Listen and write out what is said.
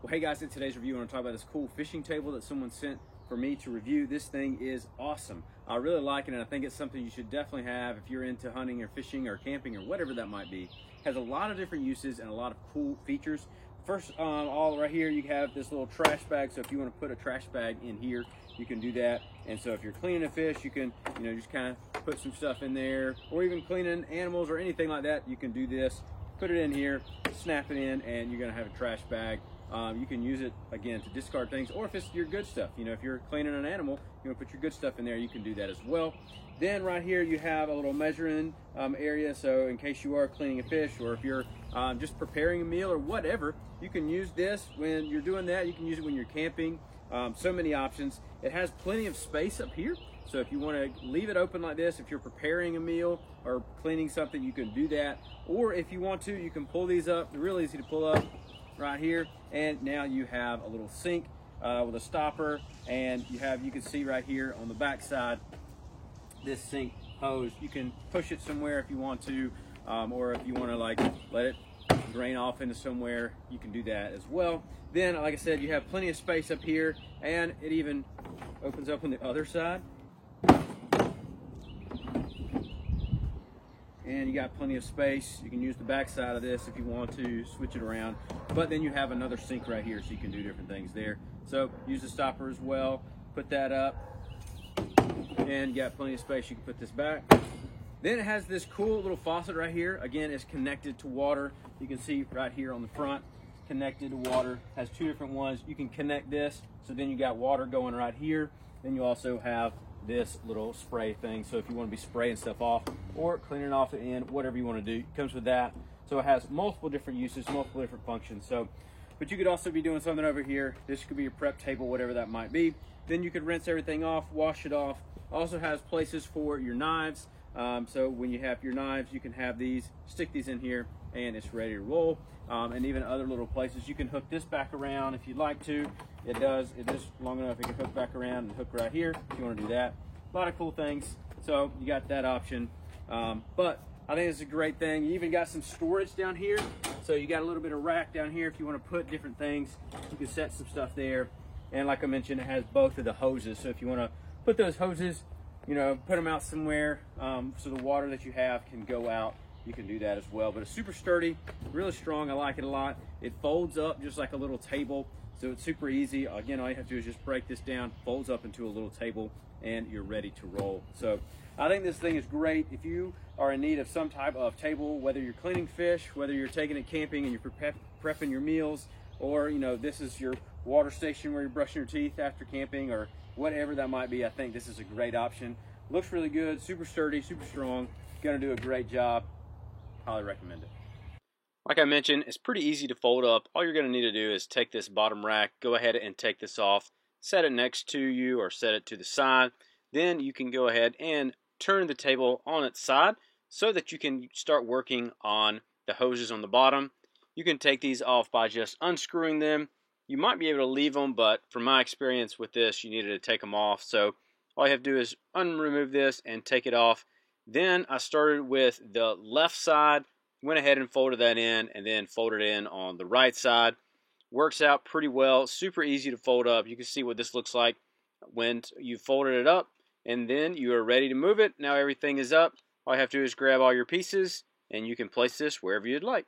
Well, hey guys, in today's review, I want to talk about this cool fishing table that someone sent for me to review. This thing is awesome. I really like it, and I think it's something you should definitely have if you're into hunting or fishing or camping or whatever that might be. It has a lot of different uses and a lot of cool features. First, all right here, you have this little trash bag. So if you want to put a trash bag in here, you can do that. And so if you're cleaning a fish, you can, just kind of put some stuff in there, or even cleaning animals or anything like that. You can do this. Put it in here, snap it in, and you're gonna have a trash bag. You can use it again to discard things, or if it's your good stuff, if you're cleaning an animal, you want to put your good stuff in there, you can do that as well. Then right here you have a little measuring area, so in case you are cleaning a fish, or if you're just preparing a meal or whatever, you can use this when you're doing that. You can use it when you're camping. So many options. It has plenty of space up here, so if you want to leave it open like this, if you're preparing a meal or cleaning something, you can do that. Or if you want to, you can pull these up. They're really easy to pull up right here, and now you have a little sink with a stopper, and you can see right here on the back side this sink hose. You can push it somewhere if you want to, or if you want to like let it drain off into somewhere, you can do that as well. Then, like I said, you have plenty of space up here, and it even opens up on the other side. And you got plenty of space. You can use the back side of this if you want to switch it around. But then you have another sink right here, so you can do different things there. So use the stopper as well. Put that up. And you got plenty of space. You can put this back. Then it has this cool little faucet right here. Again, it's connected to water. You can see right here on the front, connected to water. Has two different ones. You can connect this, so then you got water going right here. Then you also have this little spray thing, so if you want to be spraying stuff off or cleaning off the end, whatever you want to do, it comes with that. So it has multiple different uses, multiple different functions. So, but you could also be doing something over here. This could be your prep table, whatever that might be. Then you could rinse everything off, wash it off. Also has places for your knives. So when you have your knives, you can have these, stick these in here, and it's ready to roll. And even other little places. You can hook this back around if you'd like to. It is long enough, it can hook back around and hook right here if you want to do that. A lot of cool things. So you got that option. But I think it's a great thing. You even got some storage down here. So you got a little bit of rack down here if you want to put different things. You can set some stuff there. And like I mentioned, it has both of the hoses. So if you want to put those hoses, put them out somewhere so the water that you have can go out. You can do that as well. But it's super sturdy, really strong. I like it a lot. It folds up just like a little table. So it's super easy. Again, all you have to do is just break this down, folds up into a little table, and you're ready to roll. So I think this thing is great. If you are in need of some type of table, whether you're cleaning fish, whether you're taking it camping and you're prepping your meals, or this is your water station where you're brushing your teeth after camping, or whatever that might be, I think this is a great option. Looks really good, super sturdy, super strong. Gonna do a great job. Highly recommend it. Like I mentioned, it's pretty easy to fold up. All you're going to need to do is take this bottom rack, go ahead and take this off, set it next to you or set it to the side. Then you can go ahead and turn the table on its side so that you can start working on the hoses on the bottom. You can take these off by just unscrewing them. You might be able to leave them, but from my experience with this, you needed to take them off. So all you have to do is remove this and take it off. Then I started with the left side. Went ahead and folded that in, and then folded in on the right side. Works out pretty well. Super easy to fold up. You can see what this looks like when you folded it up, and then you are ready to move it. Now everything is up. All you have to do is grab all your pieces, and you can place this wherever you'd like.